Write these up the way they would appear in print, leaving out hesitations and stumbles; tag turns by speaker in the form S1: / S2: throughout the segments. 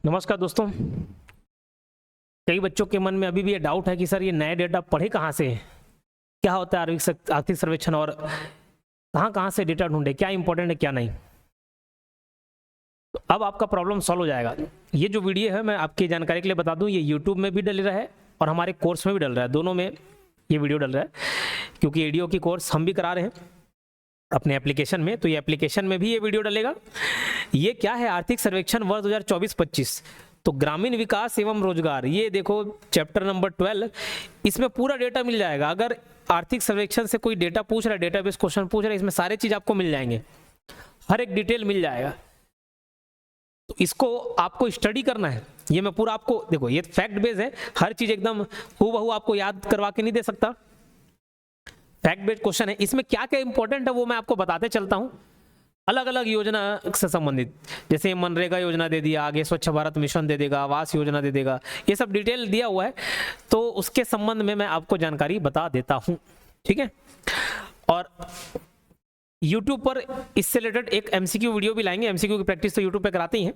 S1: नमस्कार दोस्तों। कई बच्चों के मन में अभी भी ये डाउट है कि सर ये नए डेटा पढ़े कहाँ से, क्या होता है आर्थिक सर्वेक्षण और कहाँ से डेटा ढूंढे, क्या इंपॉर्टेंट है क्या नहीं। तो अब आपका प्रॉब्लम सॉल्व हो जाएगा। ये जो वीडियो है मैं आपकी जानकारी के लिए बता दूं, ये यूट्यूब में भी डल रहा है और हमारे कोर्स में भी डल रहा है, दोनों में ये वीडियो डल रहा है, क्योंकि एडीओ की कोर्स हम भी करा रहे हैं अपने एप्लीकेशन में, तो ये एप्लीकेशन में भी ये वीडियो डलेगा। ये क्या है, आर्थिक सर्वेक्षण वर्ष 2024-25, तो ग्रामीण विकास एवं रोजगार, ये देखो चैप्टर नंबर 12, इसमें पूरा डेटा मिल जाएगा। अगर आर्थिक सर्वेक्षण से कोई डेटा पूछ रहा है, डेटाबेस क्वेश्चन पूछ रहा है, इसमें सारे चीज आपको मिल जाएंगे, हर एक डिटेल मिल जाएगा। तो इसको आपको स्टडी करना है। ये मैं पूरा आपको, देखो ये फैक्ट बेस्ड है, हर चीज एकदम हूबहू आपको याद करवा के नहीं दे सकता, फैक्ट बेस्ड क्वेश्चन है। इसमें क्या क्या इंपॉर्टेंट है वो मैं आपको बताते चलता हूं, अलग अलग योजना से संबंधित, जैसे मनरेगा योजना दे दिया, आगे स्वच्छ भारत मिशन दे देगा, आवास योजना दे देगा, ये सब डिटेल दिया हुआ है, तो उसके संबंध में मैं आपको जानकारी बता देता हूं, ठीक है। और YouTube पर इससे रिलेटेड एक MCQ वीडियो भी लाएंगे। MCQ की प्रैक्टिस तो YouTube पे कराते ही हैं,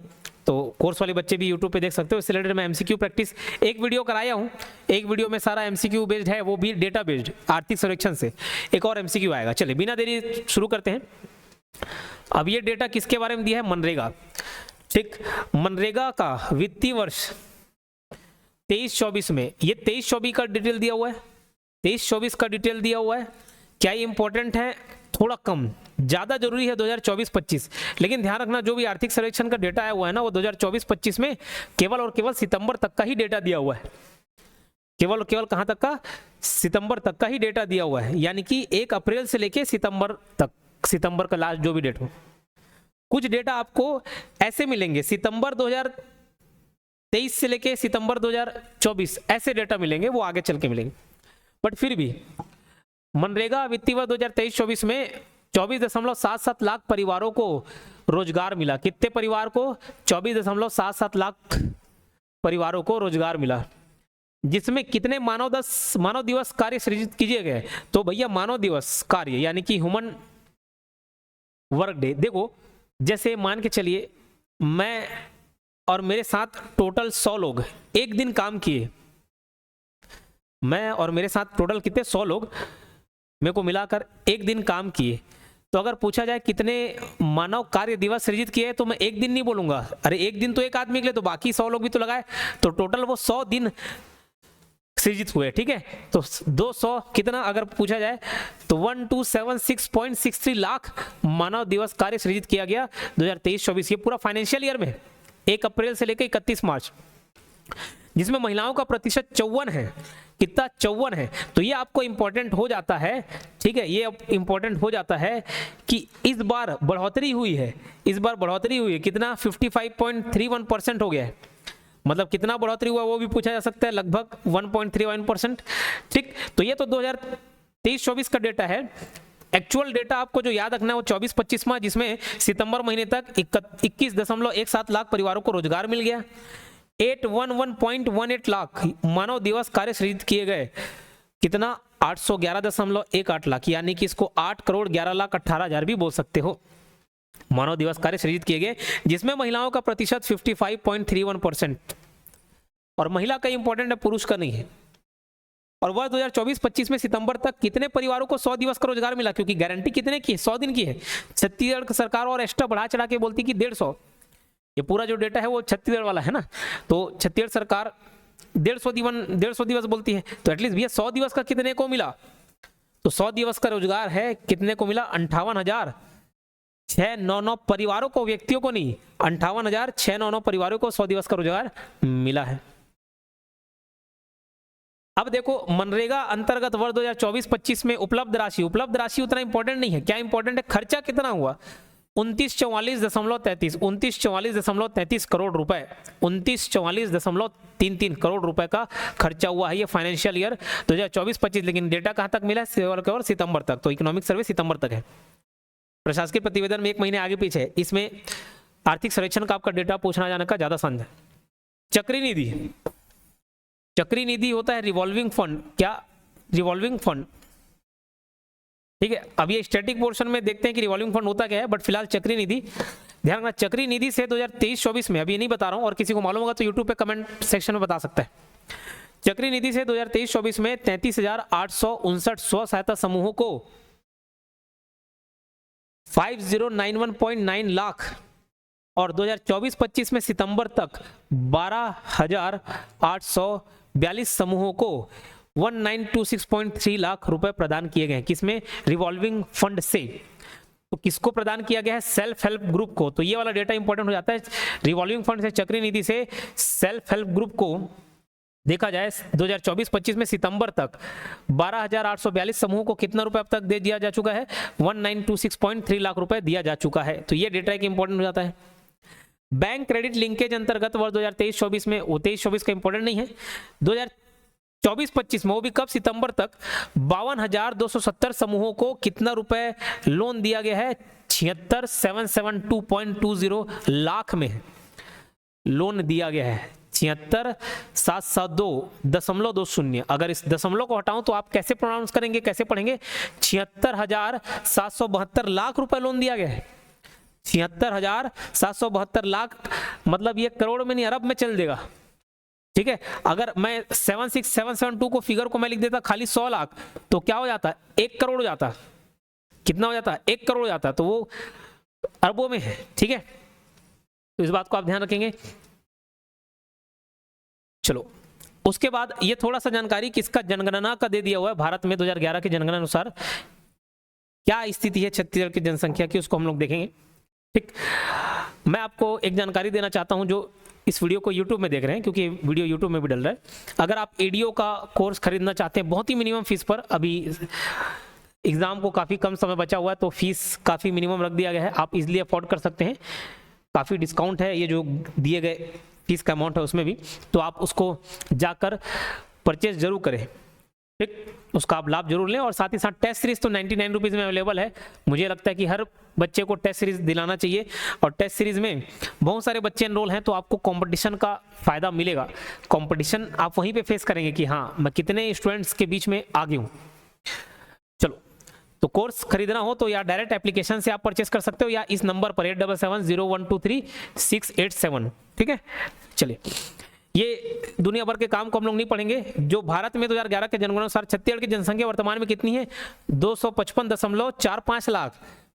S1: तो कोर्स वाले बच्चे भी YouTube पे देख सकते हो। इससे रिलेटेड मैं MCQ प्रैक्टिस एक वीडियो कराया हूँ, एक वीडियो में सारा MCQ बेस्ड है, वो भी डेटा बेस्ड आर्थिक सर्वेक्षण से। एक और MCQ आएगा। चलिए बिना देरी शुरू करते हैं। अब ये डेटा किसके बारे में दिया है, मनरेगा, ठीक। मनरेगा का वित्तीय वर्ष 23-24 में, ये 23-24 का डिटेल दिया हुआ है, 23-24 का डिटेल दिया हुआ है। क्या ये इंपॉर्टेंट है, थोड़ा कम, ज्यादा जरूरी है 2024-25, लेकिन ध्यान रखना जो भी आर्थिक सर्वेक्षण का डेटा आया हुआ है ना, वो 2024-25 में केवल और केवल सितंबर तक का ही डेटा दिया हुआ है, केवल और केवल कहां तक का, सितंबर तक का ही डेटा दिया हुआ है। यानी कि 1 अप्रैल से लेके सितंबर तक, सितंबर का लास्ट जो भी डेट हो। कुछ डेटा आपको ऐसे मिलेंगे, सितंबर 2023 से लेके सितंबर 2024, ऐसे डेटा मिलेंगे, वो आगे चल के मिलेंगे। बट फिर भी मनरेगा वित्तीय वर्ष 2023-24 में 24.77 लाख परिवारों को रोजगार मिला। कितने परिवार को, 24.77 लाख परिवारों को रोजगार मिला, जिसमें कितने मानव दिवस कार्य सृजित किए गए। तो भैया मानव दिवस कार्य यानी कि ह्यूमन वर्क डे, देखो जैसे मान के चलिए मैं और मेरे साथ टोटल 100 लोग एक दिन काम किए, मैं और मेरे साथ टोटल कितने, 100 लोग मेरे को मिलाकर एक दिन काम किए। तो अगर पूछा जाए कितने मानव कार्य दिवस सृजित किए, तो मैं एक दिन नहीं बोलूंगा, अरे एक दिन तो एक आदमी के लिए, तो बाकी 100 लोग भी तो लगाए, तो टोटल वो 100 दिन सृजित हुए, ठीक है। तो 200 कितना अगर पूछा जाए तो 1276.63 लाख मानव दिवस कार्य सृजित किया गया 2023-24, ये पूरा फाइनेंशियल ईयर में 1 अप्रैल से लेकर 31 मार्च, जिसमें महिलाओं का प्रतिशत 54 है। कितना, 54 है। तो ये आपको इंपॉर्टेंट हो जाता है, ठीक है, ये इंपॉर्टेंट हो जाता है कि इस बार बढ़ोतरी हुई है, इस बार बढ़ोतरी हुई है, कितना 55.31% हो गया है। मतलब कितना बढ़ोतरी हुआ वो भी पूछा जा सकता है, लगभग 1.31%, ठीक। तो ये तो 2023-24 का डेटा है। एक्चुअल डेटा आपको जो याद रखना है वो 24-25 माह, जिसमें सितंबर महीने तक 21.17 लाख परिवारों को रोजगार मिल गया, 811.18 लाख मानव दिवस कार्य सृजित किए गए, कितना 811.18 लाख, यानी कि इसको 8,11,18,000 भी बोल सकते हो, मानव दिवस कार्य सृजित किए गए, जिसमें महिलाओं का प्रतिशत 55.31%। और महिला का इंपॉर्टेंट है, पुरुष का नहीं है। और वर्ष 2024-25 में सितंबर तक कितने परिवारों को 100 दिवस का रोजगार मिला, क्योंकि गारंटी कितने की, 100 दिन की है। छत्तीसगढ़ सरकार और एक्स्ट्रा बढ़ा चढ़ा के बोलती कि 150, ये पूरा जो डेटा है वो छत्तीसगढ़ वाला है ना, तो छत्तीसगढ़ सरकार 150 दिवस बोलती है, तो एटलीस्ट भैया 100 दिवस का कितने को मिला, तो 100 दिवस का रोजगार है, कितने को मिला, 58,699 परिवारों को, व्यक्तियों को नहीं, 58,699 परिवारों को 100 दिवस का रोजगार मिला है। अब देखो मनरेगा अंतर्गत वर्ष 2024-25 में उपलब्ध राशि उतना इंपॉर्टेंट नहीं है। क्या इंपॉर्टेंट है, खर्चा कितना हुआ, 2944.33 करोड़ रुपए, 2944.33 करोड़ रुपए का खर्चा हुआ है ये फाइनेंशियल ईयर 2024-25। लेकिन डेटा कहां तक मिला है, केवल सितंबर तक, तो इकोनॉमिक सर्वे सितंबर तक है। प्रशासकीय प्रतिवेदन में 1 महीने आगे पीछे है, इसमें आर्थिक सर्वेक्षण का आपका डेटा पूछना जाने का ज्यादा संभव है। चक्री निधि होता है रिवॉल्विंग फंड, क्या रिवॉल्विंग फंड, ठीक है। अब ये स्टैटिक पोर्शन में देखते हैं कि रिवॉल्विंग फंड होता क्या है, बट फिलहाल चक्री निधि ध्यान रखना, चक्री निधि से 2023-24 में, अभी नहीं बता रहा हूं, और किसी को मालूम होगा तो यूट्यूब पे कमेंट सेक्शन में बता सकता है। चक्री निधि से 2023-24 में 33,859 स्व सहायता समूहों को 5091.9 लाख और 2024-25 में सितंबर तक 12,842 समूहों को 1926.3 लाख रुपए प्रदान किए गए हैं। किसमें? रिवॉल्विंग फंड से। तो किसको प्रदान किया गया है? सेल्फ हेल्प ग्रुप को। तो ये वाला डेटा इंपॉर्टेंट हो जाता है। रिवॉल्विंग फंड से, चक्री निधि से सेल्फ हेल्प ग्रुप को देखा जाए 2024-25 में सितंबर तक 12,842 समूहों को कितना रुपए अब तक दे दिया जा चुका है? 1926.3 लाख रुपए दिया जा चुका है। तो ये डेटा एक इंपॉर्टेंट हो जाता है। बैंक क्रेडिट लिंकेज अंतर्गत वर्ष 2023-24 में, वो 23-24 का इंपॉर्टेंट नहीं है, 2024-25 में, वो भी कब? सितंबर तक 52,270 समूहों को कितना रुपए लोन दिया गया है? 76,772.20 लाख में लोन दिया गया है। 76,702.20। अगर इस दशमलव को हटाऊं तो आप कैसे प्रोनाउंस करेंगे, कैसे पढ़ेंगे? 76,772 लाख रुपए लोन दिया गया है। 76,772 लाख, मतलब ये करोड़ में नहीं, अरब में चल देगा। ठीक है, अगर मैं 76,772 को फिगर को मैं लिख देता खाली 100 लाख, तो क्या हो जाता? 1 करोड़ हो जाता। कितना हो जाता? 1 करोड़ हो जाता। तो वो अरबों में है। ठीक है, तो इस बात को आप ध्यान रखेंगे। चलो, उसके बाद ये थोड़ा सा जानकारी किसका? जनगणना का दे दिया हुआ है। भारत में 2011 की जनगणना अनुसार क्या स्थिति है छत्तीसगढ़ की जनसंख्या की, उसको हम लोग देखेंगे। ठीक, मैं आपको एक जानकारी देना चाहता हूं जो इस वीडियो को YouTube में देख रहे हैं, क्योंकि वीडियो YouTube में भी डल रहा है। अगर आप एडीओ का कोर्स खरीदना चाहते हैं बहुत ही मिनिमम फीस पर, अभी एग्जाम को काफ़ी कम समय बचा हुआ है तो फीस काफ़ी मिनिमम रख दिया गया है, आप इजीली अफोर्ड कर सकते हैं। काफ़ी डिस्काउंट है, ये जो दिए गए फीस का अमाउंट है उसमें भी, तो आप उसको जाकर परचेज जरूर करें। ठीक, उसका आप लाभ जरूर लें। और साथ ही साथ टेस्ट सीरीज तो 99 रुपीज़ में अवेलेबल है। मुझे लगता है कि हर बच्चे को टेस्ट सीरीज दिलाना चाहिए, और टेस्ट सीरीज में बहुत सारे बच्चे एनरोल हैं तो आपको कंपटीशन का फायदा मिलेगा। कंपटीशन आप वहीं पे फेस करेंगे कि हाँ, मैं कितने स्टूडेंट्स के बीच में आगे हूँ। चलो, तो कोर्स खरीदना हो तो या डायरेक्ट एप्लीकेशन से आप परचेस कर सकते हो, या इस नंबर पर 8770123687। ठीक है, चलिए, ये दुनिया भर के काम को हम लोग नहीं पढ़ेंगे। जो भारत में 2011 के जनगणना अनुसार छत्तीसगढ़ की जनसंख्या वर्तमान में कितनी है? 255.45 लाख।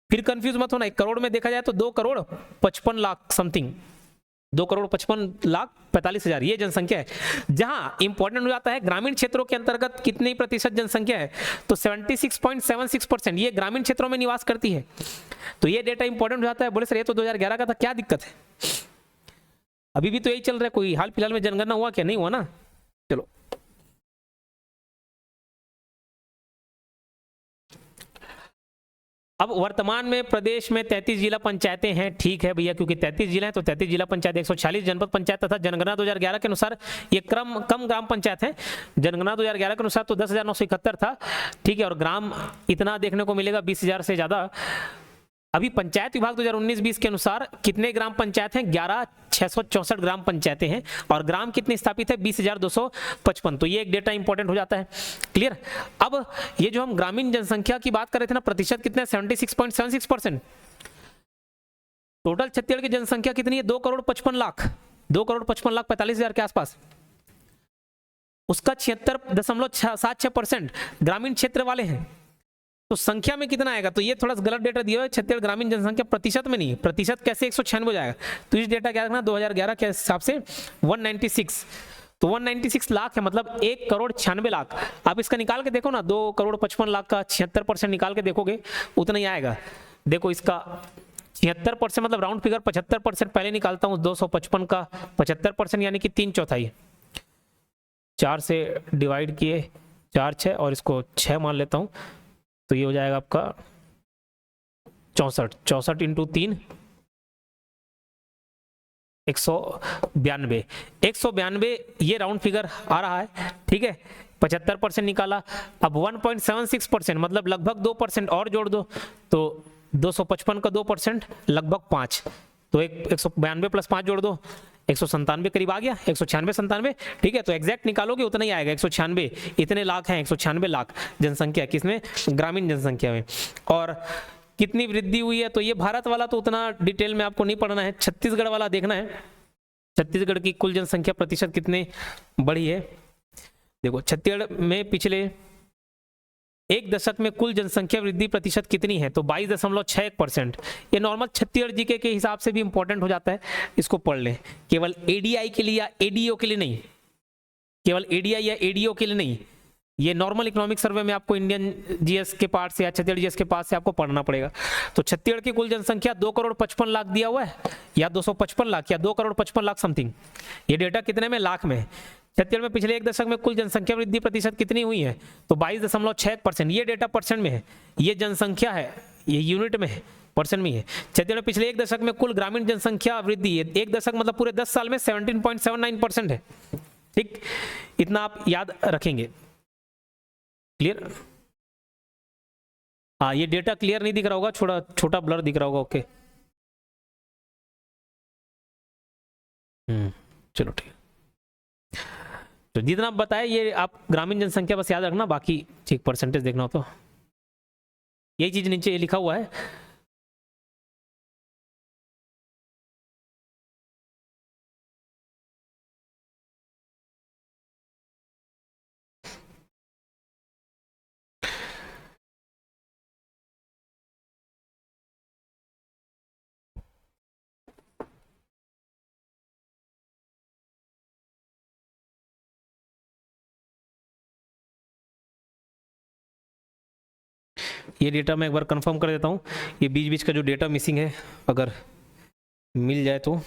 S1: फिर कंफ्यूज मत होना, 1 करोड़ में देखा जाए तो 2,55 लाख समथिंग, 2,55,45,000 ये जनसंख्या है। जहां इंपॉर्टेंट हो जाता है ग्रामीण क्षेत्रों के अंतर्गत कितने प्रतिशत जनसंख्या है, तो 76.76% ये ग्रामीण क्षेत्रों में निवास करती है। तो ये डेटा इंपॉर्टेंट हो जाता है। बोले सर ये तो 2011 का था, क्या दिक्कत है? अभी भी तो यही चल रहा है, कोई हाल फिलहाल में जनगणना हुआ क्या? नहीं हुआ ना। चलो, अब वर्तमान में प्रदेश में 33 जिला पंचायतें हैं। ठीक है भैया, क्योंकि 33 जिला हैं तो 33 जिला पंचायत, 146 जनपद पंचायत तथा जनगणना 2011 के अनुसार ये कम ग्राम पंचायत है। जनगणना 2011 के अनुसार तो 10,971 था। ठीक है, और ग्राम इतना देखने को मिलेगा 20,000 से ज़्यादा। अभी पंचायत विभाग 2019-20 के अनुसार कितने ग्राम पंचायत हैं? 11,664 ग्राम पंचायतें हैं, और ग्राम कितने स्थापित है? 20,255। तो ये एक डेटा इंपॉर्टेंट हो जाता है। क्लियर? अब ये जो हम ग्रामीण जनसंख्या की बात कर रहे थे ना, प्रतिशत कितने? 76.76%। टोटल छत्तीसगढ़ की जनसंख्या कितनी है? 2,55,00,000, 2,55,45,000 के आसपास। उसका 76.76% ग्रामीण क्षेत्र वाले हैं। तो संख्या में कितना आएगा? तो ये थोड़ा गलत डेटा दिया है। छत्तीसगढ़ ग्रामीण जनसंख्या प्रतिशत में नहीं, प्रतिशत कैसे 196 हो जाएगा? तो इस डेटा क्या रखना, 2011 के हिसाब से 196, तो 196 लाख है, मतलब 1,96,00,000। आप इसका निकाल के देखो ना, 2,55,00,000 का 76% निकाल के देखोगे उतना ही आएगा। देखो इसका 76% मतलब राउंड फिगर 75% पहले निकालता हूँ, 255 का 75% यानी कि 3/4। 4 से डिवाइड किए 4 6 और इसको 6 मान लेता हूँ, तो ये हो जाएगा आपका 64, 64 इंटू 3 192, 192 ये राउंड फिगर आ रहा है। ठीक है, 75% निकाला। अब 1.76% मतलब लगभग 2% और जोड़ दो, तो 255 का 2% लगभग 5, तो 192 प्लस 5 जोड़ दो, 197 करीब आ गया, 196-97। ठीक है, तो एग्जैक्ट निकालोगे उतना ही आएगा, 196 इतने लाख हैं, 196 लाख जनसंख्या किसमें? ग्रामीण जनसंख्या में। और कितनी वृद्धि हुई है, तो ये भारत वाला तो उतना डिटेल में आपको नहीं पढ़ना है, छत्तीसगढ़ वाला देखना है। छत्तीसगढ़ की कुल जनसंख्या प्रतिशत कितने बढ़ी है। देखो छत्तीसगढ़ में पिछले एक दशक में कुल जनसंख्या वृद्धि प्रतिशत कितनी है, तो 22.61%। ये नॉर्मल छत्तीसगढ़ जीके के हिसाब से भी इंपॉर्टेंट हो जाता है, इसको पढ़ लें। केवल एडीआई के लिए या एडीओ के लिए नहीं, केवल एडीआई या एडीओ के लिए नहीं, ये नॉर्मल इकोनॉमिक सर्वे में आपको इंडियन जीएस के पार्ट से या छत्तीसगढ़ जीएस के पास से आपको पढ़ना पड़ेगा। तो छत्तीसगढ़ की कुल जनसंख्या 2,55,00,000 दिया हुआ है, या 255 लाख या 2,55,00,000 समथिंग। ये डेटा कितने में, लाख में। छत्तीसगढ़ में पिछले एक दशक में कुल जनसंख्या वृद्धि प्रतिशत कितनी हुई है, तो 22.6%। ये डेटा परसेंट में है, ये जनसंख्या है, ये यूनिट में है, परसेंट में है। छत्तीसगढ़ में पिछले एक दशक में कुल ग्रामीण जनसंख्या वृद्धि है, एक दशक मतलब पूरे 10 साल में 17.79% है। ठीक, इतना आप याद रखेंगे। क्लियर? हाँ, ये डेटा क्लियर नहीं दिख रहा होगा, छोटा छोटा ब्लर दिख रहा होगा। ओके, चलो ठीक है। तो जितना बताया ये आप ग्रामीण जनसंख्या बस याद रखना, बाकी ठीक परसेंटेज देखना हो तो यही चीज नीचे ये लिखा हुआ है। ये डेटा मैं एक बार कंफर्म कर देता हूँ, ये बीच बीच का जो डेटा मिसिंग है अगर मिल जाए तो।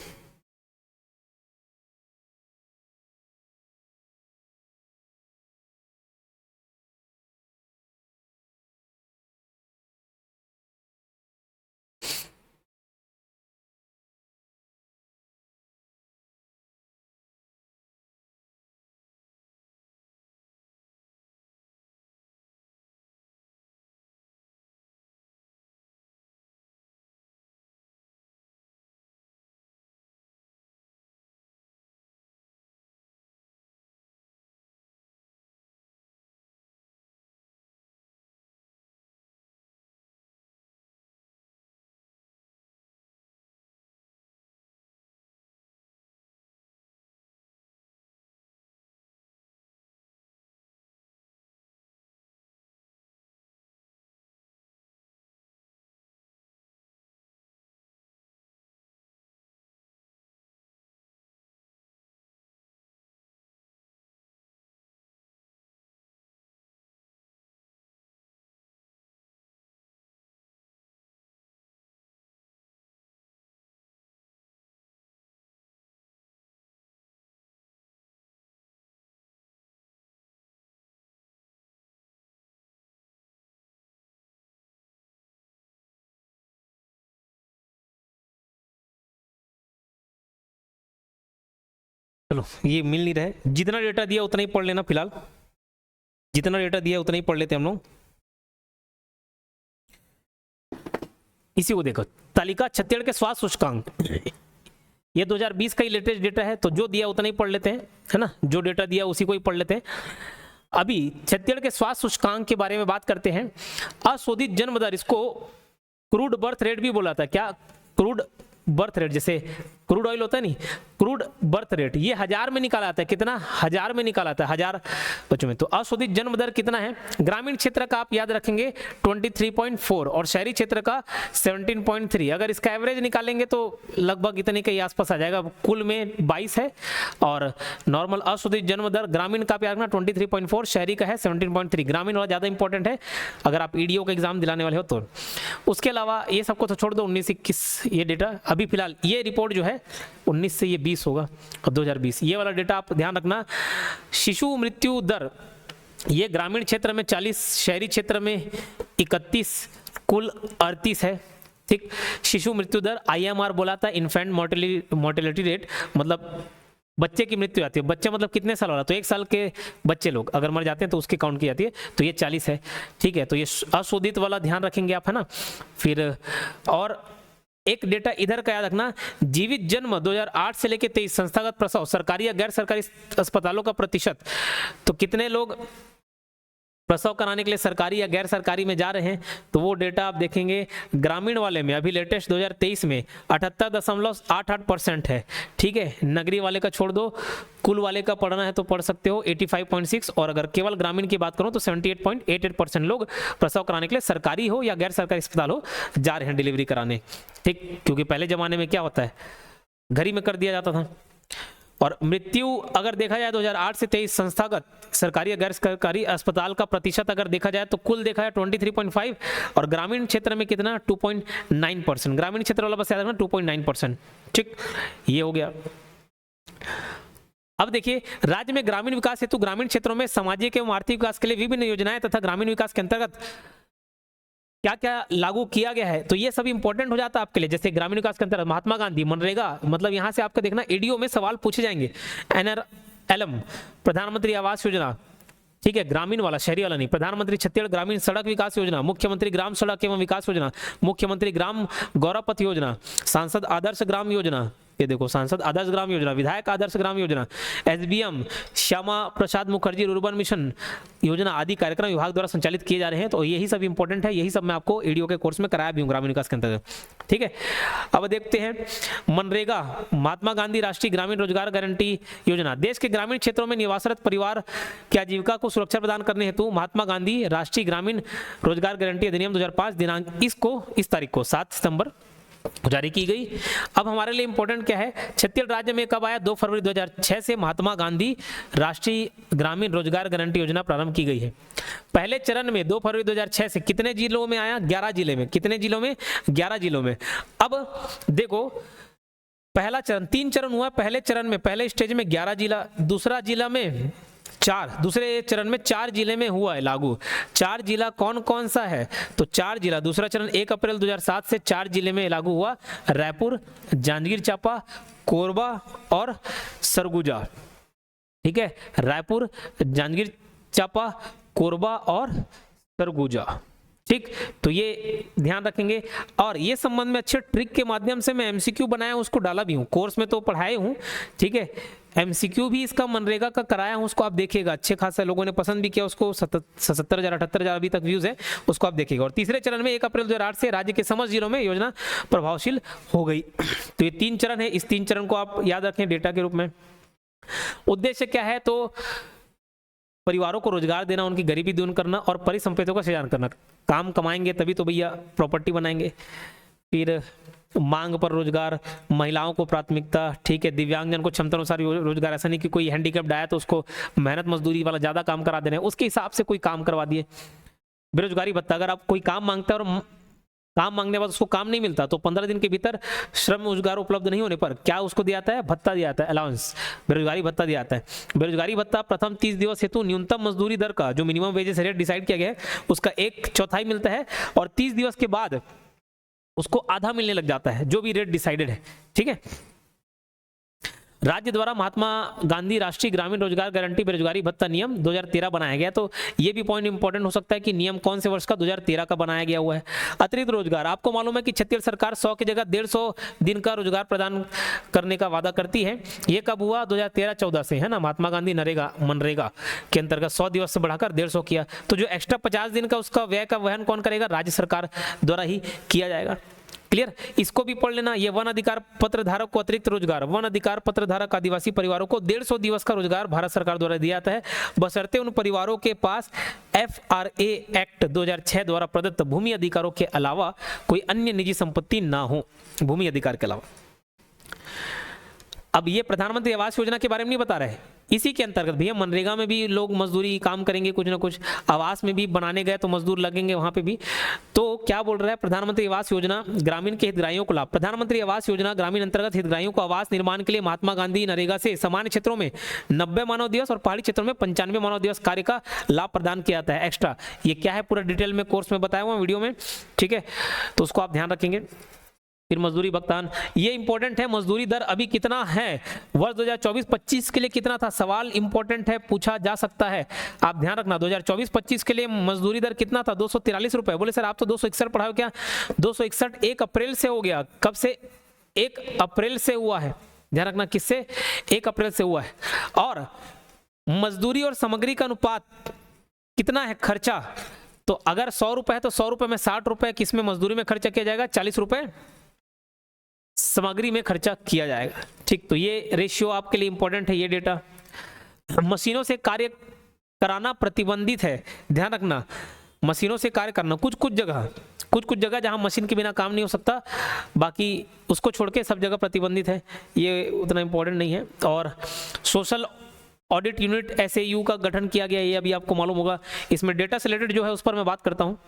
S1: चलो, ये मिल नहीं रहा है, जितना डेटा दिया उतना ही पढ़ लेना फिलहाल, जितना डेटा दिया उतना ही पढ़ लेते हम लोग। इसी को देखो, तालिका छत्तीसगढ़ के स्वास्थ्य सूचकांक, ये 2020 का ही लेटेस्ट डेटा है, तो जो दिया उतना ही पढ़ लेते हैं, है ना, जो डेटा दिया उसी को ही पढ़ लेते हैं। अभी छत्तीसगढ़ के स्वास्थ्य सूचकांक के बारे में बात करते हैं। अशोधित जन्म दर, इसको क्रूड बर्थ रेट भी बोला था। क्या? क्रूड बर्थ रेट, जैसे क्रूड ऑयल होता है नहीं, क्रूड बर्थ रेट, ये 1000 में निकाला आता है। कितना? 1000 में निकाला आता है, 1000 बच्चों में। तो अशोधित जन्म दर कितना है? ग्रामीण क्षेत्र का आप याद रखेंगे 23.4 और शहरी क्षेत्र का 17.3। अगर इसका एवरेज निकालेंगे तो लगभग इतने के आसपास आ जाएगा। कुल में 22 है और नॉर्मल अशोधित जन्म दर ग्रामीण का आप याद रखना 23.4, शहरी का है 17.3। ग्रामीण वाला ज़्यादा इंपॉर्टेंट है अगर आप ईडीओ का एग्जाम दिलाने वाले हो तो। उसके अलावा ये सबको तो छोड़ दो, 19-21 ये डेटा अभी फिलहाल, ये रिपोर्ट जो है 19 से ये 20 होगा और 2020, ये वाला डेटा आप ध्यान रखना। शिशु मृत्यु दर, ये ग्रामीण क्षेत्र में 40, शहरी क्षेत्र में 31, कुल 38 है। ठीक, शिशु मृत्यु दर IMR बोला था, इन्फेंट मोर्टेलिटी रेट, मतलब बच्चे की मृत्यु आती है। बच्चा मतलब कितने साल वाला, तो 1 साल के बच्चे लोग अगर मर जाते हैं तो उसकी काउंट की जाती है, तो ये 40 है। ठीक है, तो ये अशोधित वाला ध्यान रखेंगे आप, है ना। फिर और एक डेटा इधर का याद रखना, जीवित जन्म 2008 से लेकर 23, संस्थागत प्रसव, सरकारी या गैर सरकारी अस्पतालों का प्रतिशत, तो कितने लोग प्रसव कराने के लिए सरकारी या गैर सरकारी में जा रहे हैं तो वो डेटा आप देखेंगे ग्रामीण वाले में अभी लेटेस्ट 2023 में 78.88% है, ठीक है। नगरीय वाले का छोड़ दो, कुल वाले का पढ़ना है तो पढ़ सकते हो 85.6, और अगर केवल ग्रामीण की बात करूं तो 78.88% लोग प्रसव कराने के लिए सरकारी हो या गैर सरकारी अस्पताल हो जा रहे हैं डिलीवरी कराने, ठीक। क्योंकि पहले जमाने में क्या होता है, घर ही में कर दिया जाता था। और मृत्यु अगर देखा जाए 2008 से 23 संस्थागत सरकारी या गैर सरकारी अस्पताल का प्रतिशत अगर देखा जाए तो कुल देखा जाए 23.5, और ग्रामीण क्षेत्र में कितना 2.9%, ग्रामीण क्षेत्र वाला बस याद रखना 2.9%, ठीक। ये हो गया। अब देखिए राज्य में ग्रामीण विकास हेतु ग्रामीण क्षेत्रों में सामाजिक एवं आर्थिक विकास के लिए विभिन्न योजनाएं तथा ग्रामीण विकास के अंतर्गत क्या क्या लागू किया गया है, तो ये सब इंपॉर्टेंट हो जाता है आपके लिए। जैसे ग्रामीण विकास के अंतर्गत महात्मा गांधी मनरेगा, मतलब यहां से आपका देखना एडीओ में सवाल पूछे जाएंगे। NRLM प्रधानमंत्री आवास योजना, ठीक है, ग्रामीण वाला, शहरी वाला नहीं। प्रधानमंत्री छत्तीसगढ़ ग्रामीण सड़क विकास योजना, मुख्यमंत्री ग्राम सड़क एवं विकास योजना, मुख्यमंत्री ग्राम गौरव पथ योजना, सांसद आदर्श ग्राम योजना, ये देखो सांसद आदर्श ग्राम योजना, विधायक Adarsh Gram Yojana, SBM Shyama Prasad Mukherjee rurban mission योजना आदि कार्यक्रम विभाग द्वारा संचालित किए जा रहे हैं। तो यही सब इंपॉर्टेंट है, यही सब मैं आपको एडीओ के कोर्स में कराया भी हूँ ग्रामीण विकास के अंतर्गत, ठीक है। अब देखते हैं मनरेगा, महात्मा गांधी राष्ट्रीय ग्रामीण रोजगार गारंटी योजना, देश के ग्रामीण क्षेत्रों में निवासरत परिवार की आजीविका को सुरक्षा प्रदान करने हेतु महात्मा गांधी राष्ट्रीय ग्रामीण रोजगार गारंटी अधिनियम 2005 दिनांक इस तारीख को 7 सितंबर जारी की गई। अब हमारे लिए इंपॉर्टेंट क्या है, छत्तीसगढ़ राज्य में कब आया, 2 फरवरी 2006 से महात्मा गांधी राष्ट्रीय ग्रामीण रोजगार गारंटी योजना प्रारंभ की गई है। पहले चरण में 2 फरवरी 2006 से कितने जिलों में आया, 11 जिले में, कितने जिलों में, 11 जिलों में। अब देखो पहला चरण, 3 चरण हुआ, पहले चरण में पहले स्टेज में 11 जिला, दूसरा जिला में 4, दूसरे चरण में 4 जिले में हुआ है लागू। 4 जिला कौन कौन सा है, तो 4 जिला, दूसरा चरण 1 अप्रैल 2007 से 4 जिले में लागू हुआ, रायपुर, जांजगीर चांपा, कोरबा और सरगुजा, ठीक है। रायपुर, जांजगीर चांपा, कोरबा और सरगुजा, ठीक। तो ये ध्यान रखेंगे। और ये संबंध में अच्छे ट्रिक के माध्यम से मैं एमसीक्यू बनाया हूं, उसको डाला भी हूं कोर्स में, तो पढ़ाए हूं, ठीक है। एमसीक्यू भी इसका मनरेगा का कराया हूं, उसको आप देखिएगा, अच्छे खासा लोगों ने पसंद भी किया उसको, 77,000 78,000 अभी तक व्यूज है, उसको आप देखिएगा। और तीसरे चरण में 1 अप्रैल 2008 से राज्य के समस्त जिलों में योजना प्रभावशील हो गई। तो ये 3 चरण है, इस 3 चरण को आप याद रखें डेटा के रूप में। उद्देश्य क्या है, तो परिवारों को रोजगार देना, उनकी गरीबी दूर करना और परिसंपत्तियों का सृजन करना। काम कमाएंगे तभी तो भैया प्रॉपर्टी बनाएंगे। फिर मांग पर रोजगार, महिलाओं को प्राथमिकता, ठीक है, दिव्यांगजन को क्षमता अनुसार रोजगार, ऐसा नहीं कि कोई हैंडीकैप्ड आया तो उसको मेहनत मजदूरी वाला ज्यादा काम करा देना है, उसके हिसाब से कोई काम करवा दिए। बेरोजगारी भत्ता, अगर आप कोई काम मांगता है और काम मांगने के बाद उसको काम नहीं मिलता तो 15 दिन के भीतर श्रम रोजगार उपलब्ध नहीं होने पर क्या उसको दिया जाता है, भत्ता दिया जाता है, अलाउंस, बेरोजगारी भत्ता दिया जाता है। बेरोजगारी भत्ता प्रथम 30 दिवस हेतु न्यूनतम मजदूरी दर का जो मिनिमम वेजेस रेट डिसाइड किया गया है उसका 1/4 मिलता है, और 30 दिवस के बाद उसको आधा मिलने लग जाता है, जो भी रेट डिसाइडेड है, ठीक है। राज्य द्वारा महात्मा गांधी राष्ट्रीय ग्रामीण रोजगार गारंटी बेरोजगारी भत्ता नियम 2013 बनाया गया। तो ये भी पॉइंट इंपॉर्टेंट हो सकता है कि नियम कौन से वर्ष का, 2013 का बनाया गया हुआ है। अतिरिक्त रोजगार, आपको मालूम है कि छत्तीसगढ़ सरकार 100 की जगह 150 दिन का रोजगार प्रदान करने का वादा करती है। ये कब हुआ, 2013-14 से, है ना। महात्मा गांधी मनरेगा के अंतर्गत 100 दिवस से बढ़ाकर 150 किया। तो जो एक्स्ट्रा 50 दिन का उसका व्यय का वहन कौन करेगा, राज्य सरकार द्वारा ही किया जाएगा। क्लियर, इसको भी पढ़ लेना। ये वन अधिकार पत्र धारक को अतिरिक्त रोजगार, वन अधिकार पत्र धारक आदिवासी परिवारों को 150 दिवस का रोजगार भारत सरकार द्वारा दिया जाता है, बशर्ते उन परिवारों के पास FRA एक्ट 2006 द्वारा प्रदत्त भूमि अधिकारों के अलावा कोई अन्य निजी संपत्ति ना हो, भूमि अधिकार के अलावा। अब ये प्रधानमंत्री आवास योजना के बारे में नहीं बता रहे, इसी के अंतर्गत भैया मनरेगा में भी लोग मजदूरी काम करेंगे कुछ ना कुछ, आवास में भी बनाने गए तो मजदूर लगेंगे वहां पे भी। तो क्या बोल रहा है, प्रधानमंत्री आवास योजना ग्रामीण के हितग्राहियों को लाभ। प्रधानमंत्री आवास योजना ग्रामीण अंतर्गत हितग्राहियों को आवास निर्माण के लिए महात्मा गांधी नरेगा से सामान्य क्षेत्रों में 90 मानव दिवस और पहाड़ी क्षेत्रों में 95 मानव दिवस कार्य का लाभ प्रदान किया जाता है एक्स्ट्रा। ये क्या है पूरा डिटेल में कोर्स में बताया हुआ वीडियो में, ठीक है, तो उसको आप ध्यान रखेंगे। फिर मजदूरी भुगतान, ये इंपॉर्टेंट है, मजदूरी दर अभी कितना है, वर्ष 2024-25 के लिए कितना था, सवाल इंपॉर्टेंट है, पूछा जा सकता है, आप ध्यान रखना। 2024-25 के लिए मजदूरी दर कितना था, 243 रुपए। बोले सर आप तो 261 पढ़ाओ क्या, 261 1 अप्रैल से हो गया। कब से, 1 अप्रैल से हुआ है, ध्यान रखना, किससे, 1 अप्रैल से हुआ है। और मजदूरी और सामग्री का अनुपात कितना है खर्चा, तो अगर 100 रुपए है तो 100 रुपए में 60 रुपए किसमें मजदूरी में खर्चा किया जाएगा, 40 रुपए सामग्री में खर्चा किया जाएगा। ठीक, तो ये रेशियो आपके लिए इंपॉर्टेंट है, ये डेटा। मशीनों से कार्य कराना प्रतिबंधित है, ध्यान रखना, मशीनों से कार्य करना, कुछ कुछ जगह जहां मशीन के बिना काम नहीं हो सकता, बाकी उसको छोड़ के सब जगह प्रतिबंधित है, ये उतना इंपॉर्टेंट नहीं है। और सोशल ऑडिट यूनिट SAU का गठन किया गया, ये अभी आपको मालूम होगा। इसमें डेटा से रिलेटेड जो है उस पर मैं बात करता हूँ।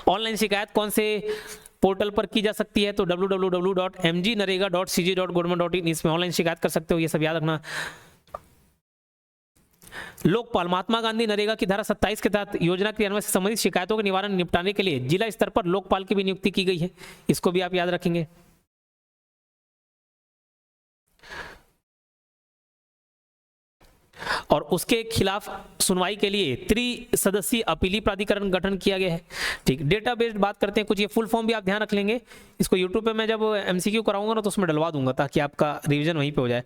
S1: ऑनलाइन शिकायत कौन से पोर्टल पर की जा सकती है, तो www.mgnarega.cg.government.in, इसमें ऑनलाइन शिकायत कर सकते हो, ये सब याद रखना। लोकपाल, महात्मा गांधी नरेगा की धारा 27 के तहत योजना क्रियान्वयन से संबंधित शिकायतों के निवारण निपटाने के लिए जिला स्तर पर लोकपाल की भी नियुक्ति की गई है, इसको भी आप याद रखेंगे। और उसके खिलाफ सुनवाई के लिए त्रिसदस्यीय अपीली प्राधिकरण गठन किया गया है। ठीक, डेटाबेस बात करते हैं कुछ, ये फुल फॉर्म भी आप ध्यान रख लेंगे, इसको यूट्यूब पे मैं जब MCQ कराऊंगा ना तो उसमें डलवा दूंगा ताकि आपका रिवीजन वहीं पे हो जाए।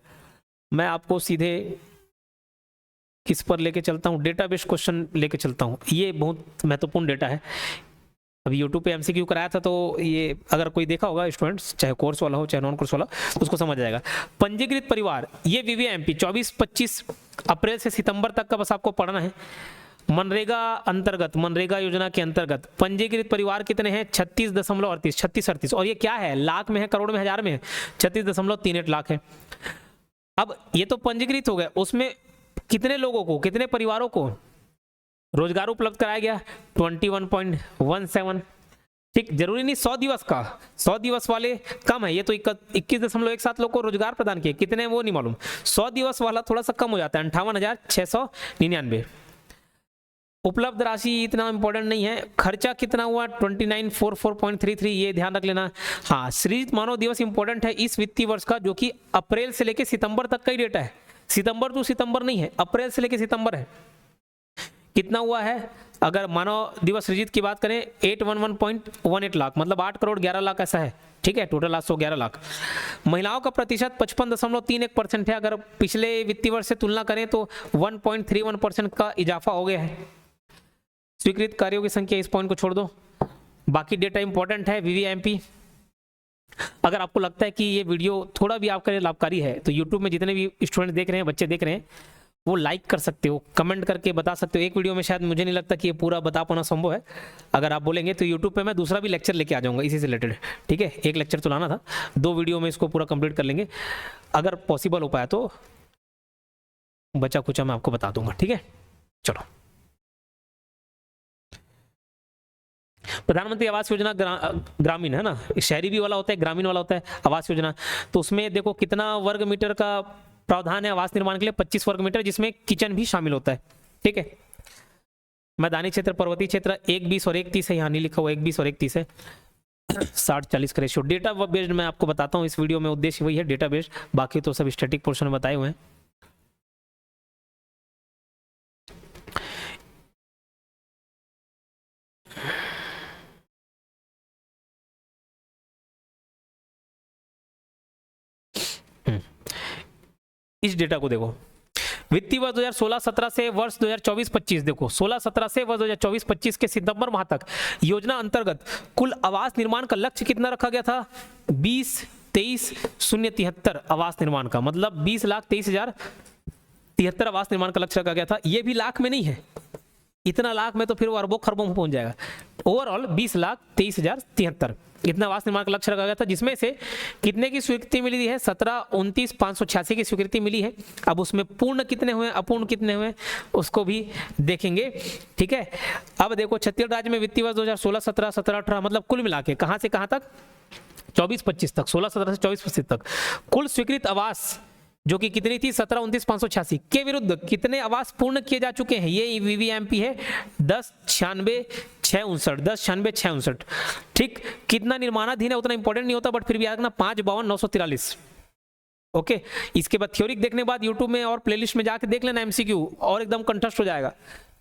S1: मैं आपको सीधे किस पर लेके चलता हूँ, डेटाबेस क्वेश्चन लेके चलता हूँ, ये बहुत महत्वपूर्ण डेटा है। अभी यूट्यूब पे MCQ कराया था तो ये अगर कोई देखा होगा स्टूडेंट्स, चाहे कोर्स वाला हो चाहे नॉन कोर्स वाला, उसको समझ जाएगा। पंजीकृत परिवार, ये VVMP 24-25 अप्रैल से सितंबर तक का बस आपको पढ़ना है। मनरेगा अंतर्गत, मनरेगा योजना के अंतर्गत पंजीकृत परिवार कितने हैं, 36.38, और ये क्या है, लाख में है, करोड़ में, हजार में है, 36.38 लाख है। अब ये तो पंजीकृत हो गए, उसमें कितने लोगों को, कितने परिवारों को रोजगार उपलब्ध कराया गया, 21.17। ठीक, जरूरी नहीं 100 दिवस का, 100 दिवस वाले कम है, ये तो 21.17 लोग को रोजगार प्रदान किए, कितने वो नहीं मालूम। 100 दिवस वाला थोड़ा सा कम हो जाता है, 58,699। उपलब्ध राशि इतना इंपॉर्टेंट नहीं है। खर्चा कितना हुआ, 2944.33, ये ध्यान रख लेना। हाँ, सृजित मानव दिवस इंपॉर्टेंट है इस वित्तीय वर्ष का, जो कि अप्रैल से लेकर सितंबर तक का ही डेटा है, सितंबर टू सितंबर नहीं है, अप्रैल से लेकर सितंबर है। कितना हुआ है, अगर मानव दिवस सृजित की बात करें 811.18 लाख, मतलब 8 करोड़ 11 लाख ऐसा है। ठीक है, टोटल 811 लाख। महिलाओं का प्रतिशत 55.31% है, अगर पिछले वित्तीय वर्ष से तुलना करें तो 1.31% का इजाफा हो गया है। स्वीकृत कार्यों की संख्या, इस पॉइंट को छोड़ दो, बाकी डेटा इंपॉर्टेंट है। VVMP, अगर आपको लगता है कि ये वीडियो थोड़ा भी आपके लिए लाभकारी है तो यूट्यूब में जितने भी स्टूडेंट देख रहे हैं, बच्चे देख रहे हैं, वो लाइक कर सकते हो, कमेंट करके बता सकते हो। एक वीडियो में शायद मुझे नहीं लगता कि ये पूरा बता पाना संभव है, अगर आप बोलेंगे तो यूट्यूब पे मैं दूसरा भी लेक्चर लेके आ जाऊंगा इसी से रिलेटेड। ठीक है, एक लेक्चर तो लाना था, 2 वीडियो में इसको पूरा कंप्लीट कर लेंगे, अगर पॉसिबल हो पाया तो बचा कुचा मैं आपको बता दूंगा। ठीक है, चलो। प्रधानमंत्री आवास योजना ग्रामीण है ना, शहरी भी वाला होता है, ग्रामीण वाला होता है आवास योजना। तो उसमें देखो कितना वर्ग मीटर का प्रावधान है आवास निर्माण के लिए, 25 वर्ग मीटर, जिसमें किचन भी शामिल होता है। ठीक है, मैदानी क्षेत्र, पर्वतीय क्षेत्र 1:20 और 1:30 है, यहाँ नहीं लिखा हुआ 1:20 और 1:30 है, 60-40 का रेशियो। डेटा बेस्ड मैं आपको बताता हूँ इस वीडियो में, उद्देश्य वही है डेटा बेस्ड, बाकी तो सब स्टैटिक पोर्शन में बताए हुए हैं। इस डेटा को देखो, वित्तीय वर्ष 2016-17 से वर्ष 2024-25, देखो 16-17 से वर्ष 2024-25 के सितंबर माह तक योजना अंतर्गत कुल आवास निर्माण का लक्ष्य कितना रखा गया था, 20,23,073 आवास निर्माण का, मतलब 20,23,073 आवास निर्माण का लक्ष्य रखा गया था। ये भी लाख में नहीं है, इतना लाख में तो फिर वो अरबों खरबों में पहुंच जाएगा। ओवरऑल 20,23,073 इतना आवास निर्माण का लक्ष्य रखा गया था, जिसमें से कितने की स्वीकृति मिली है, 17,29,586 की स्वीकृति मिली है। अब उसमें पूर्ण कितने हुए, अपूर्ण कितने हुए, उसको भी देखेंगे। ठीक है, अब देखो छत्तीसगढ़ राज्य में वित्तीय वर्ष 2016-17, 17-18 मतलब कुल मिला के कहां से कहां तक, 24-25 तक, 16-17 से 24-25 तक कुल स्वीकृत आवास जो कि कितनी थी, 17,29,586 के विरुद्ध कितने आवास पूर्ण किए जा चुके हैं, ये VVMP है 10,96,659। ठीक, कितना निर्माणाधीन है उतना इंपॉर्टेंट नहीं होता, बट फिर भी याद रखना 5,52,943। ओके, इसके बाद थ्योरी देखने के बाद यूट्यूब में और प्लेलिस्ट में जाके देख लेना MCQ, और एकदम कंठस्थ हो जाएगा।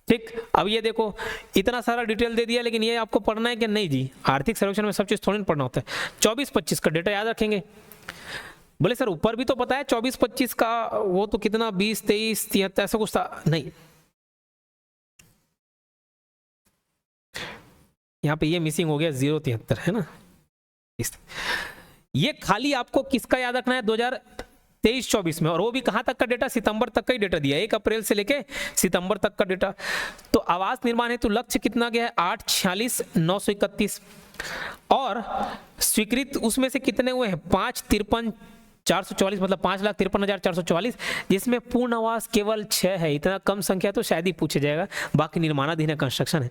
S1: ठीक, अब ये देखो इतना सारा डिटेल दे दिया, लेकिन ये आपको पढ़ना है कि नहीं जी, आर्थिक सर्वेक्षण में सब चीज थोड़ी पढ़ना होता है। 24-25 का डेटा याद रखेंगे। बोले सर ऊपर भी तो पता है 24-25 का, वो तो कितना 20, 23, 73 ऐसा कुछ था, नहीं यहाँ पे ये मिसिंग हो गया 073 है ना। ये खाली आपको किसका याद रखना है 2023-24 में, और वो भी कहां तक का डेटा, सितंबर तक का ही डेटा दिया है, 1 अप्रैल से लेके सितंबर तक का डेटा। तो आवास निर्माण हेतु लक्ष्य कितना गया है 846,931, और स्वीकृत उसमें से कितने हुए हैं 5,53,444, मतलब 5,53,444, जिसमें पूर्ण आवास केवल 6 है। इतना कम संख्या तो शायद ही पूछा जाएगा, बाकी निर्माणाधीन है, कंस्ट्रक्शन है।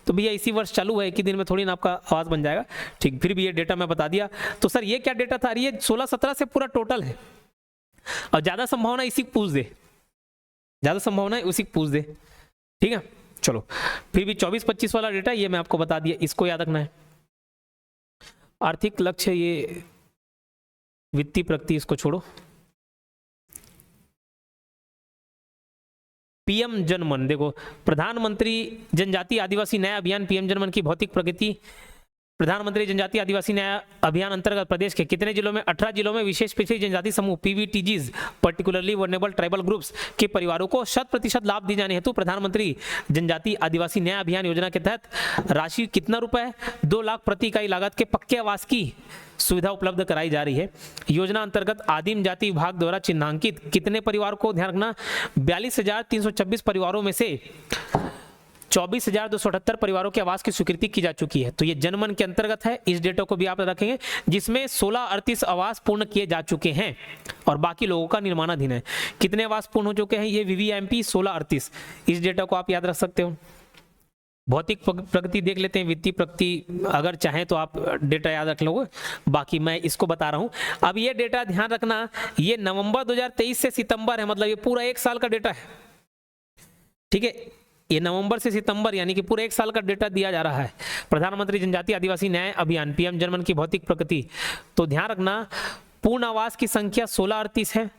S1: तो भैया इसी वर्ष चालू है, एक ही दिन में थोड़ी ना आपका आवास बन जाएगा। ठीक, फिर भी ये डेटा मैं बता दिया। तो सर ये क्या डेटा था, ये 16-17 से पूरा टोटल है, और ज्यादा संभावना इसी को पूछ दे, ज्यादा संभावना है उसी को पूछ दे। ठीक है, चलो फिर भी 24-25 वाला डेटा ये मैं आपको बता दिया, इसको याद रखना है। आर्थिक लक्ष्य ये वित्तीय प्रगति, इसको छोड़ो। पीएम जनमन, देखो प्रधानमंत्री जनजातीय आदिवासी न्याय अभियान पीएम जनमन की भौतिक प्रगति, प्रधानमंत्री जनजातीय आदिवासी न्याय अभियान अंतर्गत प्रदेश के कितने जिलों में, 18 जिलों में विशेष पिछड़ी जनजाति समूह PVTGs, particularly vulnerable tribal groups के परिवारों को 100% लाभ दिए जाने हेतु प्रधानमंत्री जनजातीय आदिवासी न्याय अभियान योजना के तहत राशि कितना रुपए है, 2 लाख प्रति इकाई लागत के पक्के आवास की सुविधा उपलब्ध कराई जा रही है। योजना अंतर्गत आदिम जाति विभाग द्वारा चिन्हांकित कितने परिवार को, ध्यान रखना 42,326 परिवारों में से 24,278 परिवारों के आवास की स्वीकृति की जा चुकी है। तो ये जनमन के अंतर्गत है, इस डेटा को भी आप रखेंगे, जिसमें 1638 आवास पूर्ण किए जा चुके हैं और बाकी लोगों का निर्माणाधीन है। कितने आवास पूर्ण हो चुके हैं, ये VVIMP 1638, इस डेटा को आप याद रख सकते हो। भौतिक प्रगति देख लेते हैं, वित्तीय प्रगति अगर चाहें तो आप डेटा याद रख लोगे, बाकी मैं इसको बता रहा हूं। अब ये डेटा ध्यान रखना, ये नवंबर 2023 से सितंबर है, मतलब ये पूरा 1 साल का डेटा है। ठीक है, ये नवंबर से सितंबर यानी कि पूरे 1 साल का डेटा दिया जा रहा है। प्रधानमंत्री जनजातीय आदिवासी न्याय अभियान पीएम जनमन की भौतिक प्रगति, तो ध्यान रखना पूर्ण आवास की संख्या 1638 है,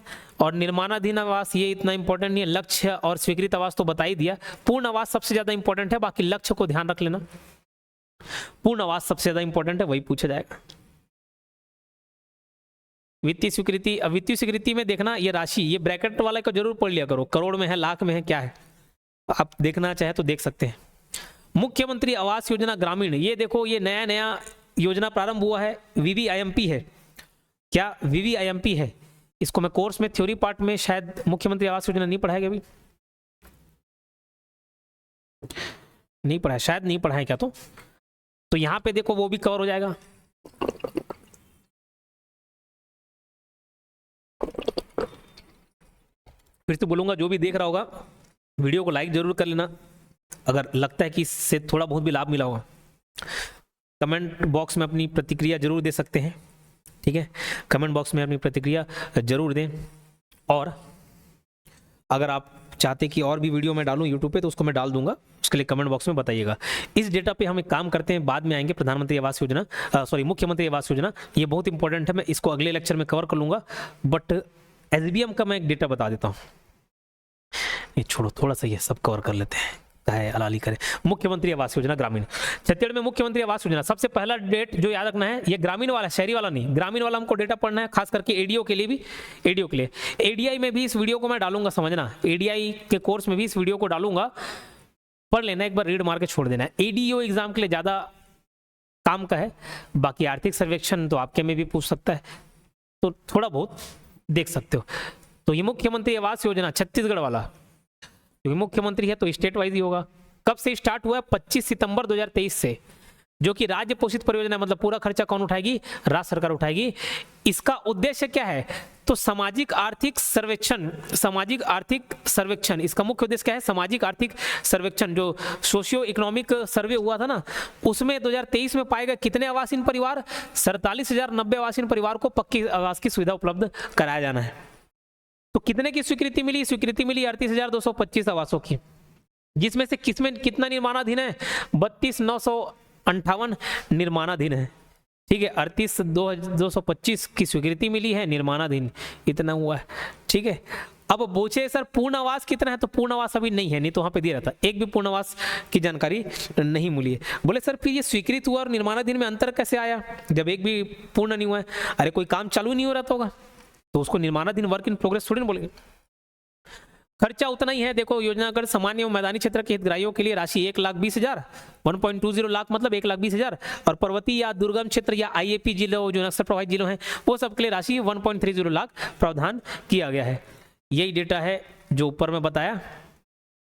S1: और निर्माणाधीन आवास ये इतना इंपॉर्टेंट नहीं है, लक्ष्य और स्वीकृत आवास तो बता ही दिया। पूर्ण आवास सबसे ज्यादा इंपॉर्टेंट है, बाकी लक्ष्य को ध्यान रख लेना। पूर्ण आवास सबसे ज्यादा इंपॉर्टेंट है, वही पूछा जाएगा। वित्तीय स्वीकृति, वित्तीय स्वीकृति में देखना ये राशि, ये ब्रैकेट वाले को जरूर पढ़ लिया करो, करोड़ में है, लाख में है, क्या है, आप देखना चाहे तो देख सकते हैं। मुख्यमंत्री आवास योजना ग्रामीण, ये देखो ये नया नया योजना प्रारंभ हुआ है, VVIMP है। क्या VVIMP है? इसको मैं कोर्स में थ्योरी पार्ट में शायद मुख्यमंत्री आवास योजना नहीं पढ़ाएगा, अभी नहीं पढ़ाया, शायद नहीं पढ़ाए क्या, तो यहां पे देखो वो भी कवर हो जाएगा। फिर से बोलूंगा, जो भी देख रहा होगा वीडियो को लाइक जरूर कर लेना, अगर लगता है कि इससे थोड़ा बहुत भी लाभ मिला होगा। कमेंट बॉक्स में अपनी प्रतिक्रिया जरूर दे सकते हैं, ठीक है, कमेंट बॉक्स में अपनी प्रतिक्रिया जरूर दें। और अगर आप चाहते कि और भी वीडियो मैं डालूं यूट्यूब पे तो उसको मैं डाल दूंगा, उसके लिए कमेंट बॉक्स में बताइएगा। इस डेटा पे हम एक काम करते हैं, बाद में आएंगे प्रधानमंत्री आवास योजना, सॉरी मुख्यमंत्री आवास योजना, ये बहुत इंपॉर्टेंट है, मैं इसको अगले लेक्चर में कवर कर लूंगा। बट SBM का मैं एक डेटा बता देता हूँ, ये छोड़ो, थोड़ा सा ये सब कवर कर लेते हैं, काहे अलाली करें। मुख्यमंत्री आवास योजना ग्रामीण, छत्तीसगढ़ में मुख्यमंत्री आवास योजना, सबसे पहला डेट जो याद रखना है, ये ग्रामीण वाला, शहरी वाला नहीं, ग्रामीण वाला हमको डेटा पढ़ना है, खास करके ADO के लिए भी, ADO के लिए। ADI में भी इस वीडियो को मैं डालूंगा, समझना, ADI के कोर्स में भी इस वीडियो को डालूंगा, पढ़ लेना, एक बार रीड मार के छोड़ देना है। ADO एग्जाम के लिए ज्यादा काम का है, बाकी आर्थिक सर्वेक्षण तो आपके में भी पूछ सकता है, तो थोड़ा बहुत देख सकते हो। तो ये मुख्यमंत्री आवास योजना छत्तीसगढ़ वाला, क्योंकि मुख्यमंत्री है तो स्टेट वाइज ही होगा। कब से स्टार्ट हुआ है? 25 सितंबर 2023 से, जो कि राज्य पोषित परियोजना है, मतलब पूरा खर्चा कौन उठाएगी? राज्य सरकार उठाएगी। इसका उद्देश्य क्या है? तो सामाजिक आर्थिक सर्वेक्षण, सामाजिक आर्थिक सर्वेक्षण, इसका मुख्य उद्देश्य क्या है? सामाजिक आर्थिक सर्वेक्षण, जो सोशियो इकोनॉमिक सर्वे हुआ था ना, उसमें 2023 में पाए गए कितने आवासीन परिवार? 47,090 आवासीन परिवार को पक्की आवास की सुविधा उपलब्ध कराया जाना है। तो कितने की स्वीकृति मिली? स्वीकृति मिली 38,225 आवासों की, जिसमें से किसमें कितना निर्माणाधीन है? 32,958 निर्माणाधीन है, ठीक है। 38,225 की स्वीकृति मिली है, निर्माणाधीन इतना हुआ है, ठीक है। अब पूछे सर पूर्ण आवास कितना है, तो पूर्ण आवास अभी नहीं है, नहीं तो वहां पे दिया रहता, एक भी पूर्ण आवास की जानकारी नहीं मिली है। बोले सर फिर ये स्वीकृत हुआ और निर्माणाधीन में अंतर कैसे आया, जब एक भी पूर्ण नहीं हुआ है? अरे कोई काम चालू नहीं हो रहा होगा तो उसको निर्माणाधीन वर्क इन प्रोग्रेस थोड़ी ना बोलेंगे। खर्चा उतना ही है। देखो, योजनागत सामान्य एवं मैदानी क्षेत्र के हितग्राहियों के लिए राशि 1,20,000, 1.20 लाख मतलब 1,20,000, और पर्वतीय या दुर्गम क्षेत्र या IAP जिलों, जो नक्सल प्रभावित जिलों हैं, वो सब के लिए राशि 1.30 लाख प्रावधान किया गया है। यही डेटा है जो ऊपर में बताया,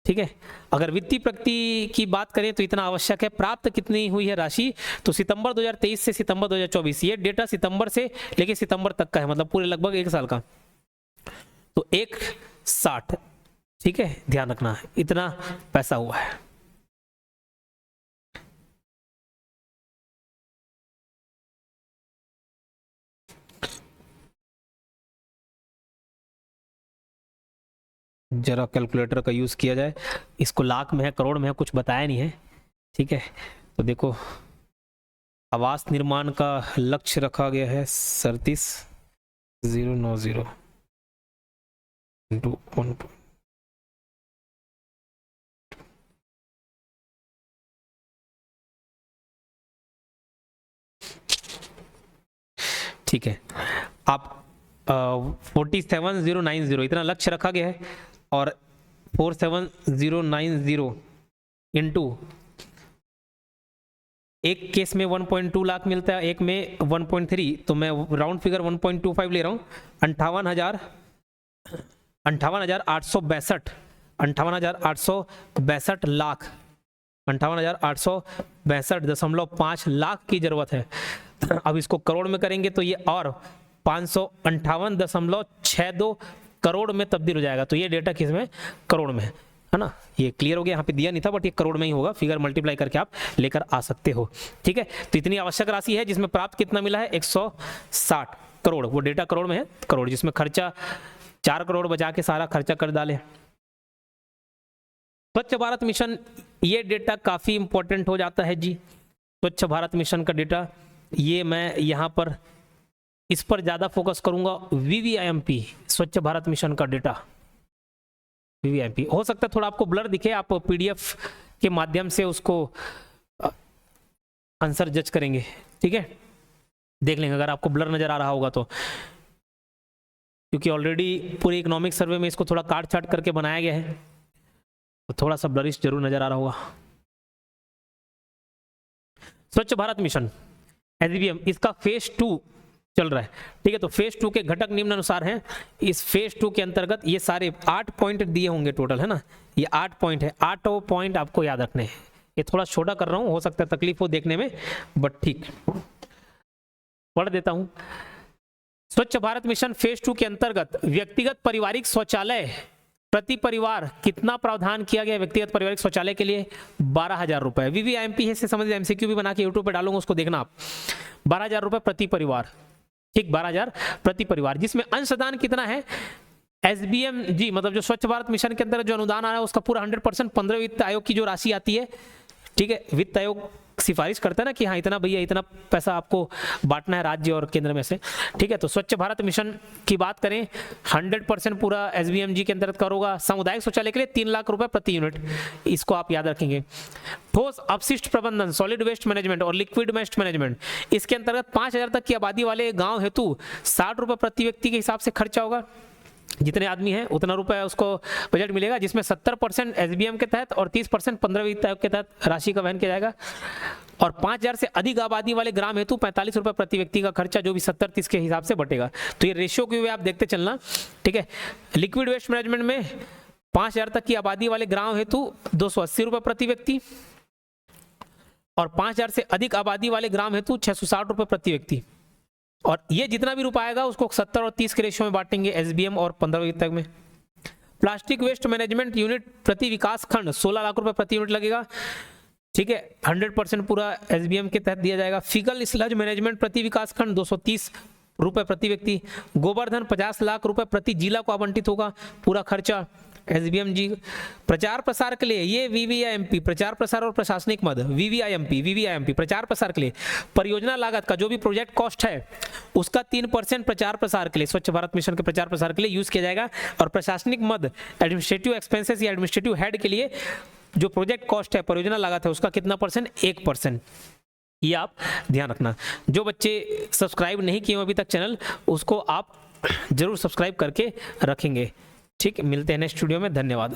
S1: ठीक है। अगर वित्तीय प्रगति की बात करें तो इतना आवश्यक है। प्राप्त कितनी हुई है राशि, तो सितंबर 2023 से सितंबर 2024, ये डेटा सितंबर से लेके सितंबर तक का है, मतलब पूरे लगभग 1 साल का, तो 1,60, ठीक है, ध्यान रखना, इतना पैसा हुआ है। जरा कैलकुलेटर का यूज किया जाए, इसको लाख में है, करोड़ में है, कुछ बताया नहीं है, ठीक है। तो देखो, आवास निर्माण का लक्ष्य रखा गया है 37,090 इंटू 1, ठीक है। आप 47,090 इतना लक्ष्य रखा गया है, और 47,090 इंटू, एक केस में 1.2 लाख मिलता है, एक में 1.3, तो मैं राउंड फिगर 1.25 ले रहा हूँ। 58,862 लाख, 58,862.5 लाख की जरूरत है। अब इसको करोड़ में करेंगे तो ये और 558.62 करोड़ में तब्दील हो जाएगा। तो ये डेटा किस में, करोड़ में है ना। ये क्लियर हो गया, यहाँ पे दिया नहीं था बट ये करोड़ में ही होगा, फिगर मल्टीप्लाई करके आप लेकर आ सकते हो, ठीक है। तो इतनी आवश्यक राशि है जिसमें प्राप्त कितना मिला है, 160 करोड़, वो डेटा करोड़ में है, करोड़, जिसमें खर्चा 4 करोड़ बचा के सारा खर्चा कर डाले। स्वच्छ भारत मिशन, ये डेटा काफी इंपॉर्टेंट हो जाता है जी। स्वच्छ भारत मिशन का डेटा, ये मैं यहाँ पर इस पर ज्यादा फोकस करूंगा। VVIMP, स्वच्छ भारत मिशन का डेटा, VVIMP हो सकता है थोड़ा आपको ब्लर दिखे, आप PDF के माध्यम से उसको आंसर जज करेंगे, ठीक है, देख लेंगे अगर आपको ब्लर नजर आ रहा होगा तो, क्योंकि ऑलरेडी पूरे इकोनॉमिक सर्वे में इसको थोड़ा काट छाट करके बनाया गया है, तो थोड़ा सा ब्लरिश जरूर नजर आ रहा होगा। स्वच्छ भारत मिशन SBM, इसका फेज 2 चल रहा है, ठीक है। तो फेज 2 के घटक निम्न अनुसार हैं। इस फेज 2 के अंतर्गत ये सारे 8 पॉइंट दिए होंगे टोटल, है ना, ये 8 पॉइंट है, 8 पॉइंट आपको याद रखने हैं। ये थोड़ा छोटा कर रहा हूं, हो सकता है तकलीफ हो देखने में, बट ठीक, पढ़ देता हूं। स्वच्छ भारत मिशन फेज 2 के अंतर्गत व्यक्तिगत पारिवारिक शौचालय प्रति परिवार कितना प्रावधान किया गया व्यक्तिगत पारिवारिक शौचालय के लिए, 12,000 रुपए। VVIMP है, से संबंधित MCQ भी बना के यूट्यूब पे डालूंगा, उसको देखना आप। 12,000 रुपए प्रति परिवार, ठीक, 12,000 प्रति परिवार, जिसमें अंशदान कितना है, SBM जी, मतलब जो स्वच्छ भारत मिशन के अंदर जो अनुदान आ रहा है उसका पूरा 100% 15 वित्त आयोग की जो राशि आती है, ठीक है, वित्त आयोग सिफारिश करता है ना कि हाँ इतना भैया, इतना पैसा आपको बांटना है राज्य और केंद्र में से, ठीक है। तो स्वच्छ भारत मिशन की बात करें, 100% पूरा SBMG के अंतर्गत करोगा। सामुदायिक शौचालय के लिए 3 लाख रुपए प्रति यूनिट, इसको आप याद रखेंगे। ठोस अपशिष्ट प्रबंधन, सॉलिड वेस्ट मैनेजमेंट और लिक्विड वेस्ट मैनेजमेंट, इसके अंतर्गत 5,000 तक की आबादी वाले गांव हेतु 60 रुपए प्रति व्यक्ति के हिसाब से खर्चा होगा। जितने आदमी हैं उतना रुपए उसको बजट मिलेगा, जिसमें 70% SBM के तहत और 30% 15 वित्त आयोग के तहत राशि का वहन किया जाएगा। और 5,000 से अधिक आबादी वाले ग्राम हेतु 45 रुपए प्रति व्यक्ति का खर्चा, जो भी 70-30 के हिसाब से बटेगा। तो ये रेशियो की वे आप देखते चलना, ठीक है। लिक्विड वेस्ट मैनेजमेंट में 5,000 तक की आबादी वाले ग्राम हेतु 280 रुपए प्रति व्यक्ति, और 5,000 से अधिक आबादी वाले ग्राम हेतु 660 रुपए प्रति व्यक्ति। और ये जितना भी रुपया आएगा उसको 70 और 30 के रेशियो में बांटेंगे, SBM और 15 वित्त में। प्लास्टिक वेस्ट मैनेजमेंट यूनिट प्रति विकास खंड 16 लाख रुपए प्रति यूनिट लगेगा, ठीक है, 100% पूरा SBM के तहत दिया जाएगा। फिकल स्लज मैनेजमेंट प्रति विकास खंड 230 रुपए प्रति व्यक्ति। गोवर्धन 50 लाख रुपए प्रति जिला को आवंटित होगा, पूरा खर्चा SBMG। प्रचार प्रसार के लिए ये VVIMP, प्रचार प्रसार और प्रशासनिक मद, VVIMP प्रचार प्रसार के लिए परियोजना लागत का जो भी प्रोजेक्ट कॉस्ट है उसका 3% प्रचार प्रसार के लिए, स्वच्छ भारत मिशन के प्रचार प्रसार के लिए यूज किया जाएगा। और प्रशासनिक मद, एडमिनिस्ट्रेटिव एक्सपेंसेस या एडमिनिस्ट्रेटिव हेड के लिए जो प्रोजेक्ट कॉस्ट है, परियोजना लागत है, उसका कितना परसेंट, 1%। ये आप ध्यान रखना। जो बच्चे सब्सक्राइब नहीं किए अभी तक चैनल, उसको आप जरूर सब्सक्राइब करके रखेंगे, ठीक, मिलते हैं नेक्स्ट वीडियो में, धन्यवाद।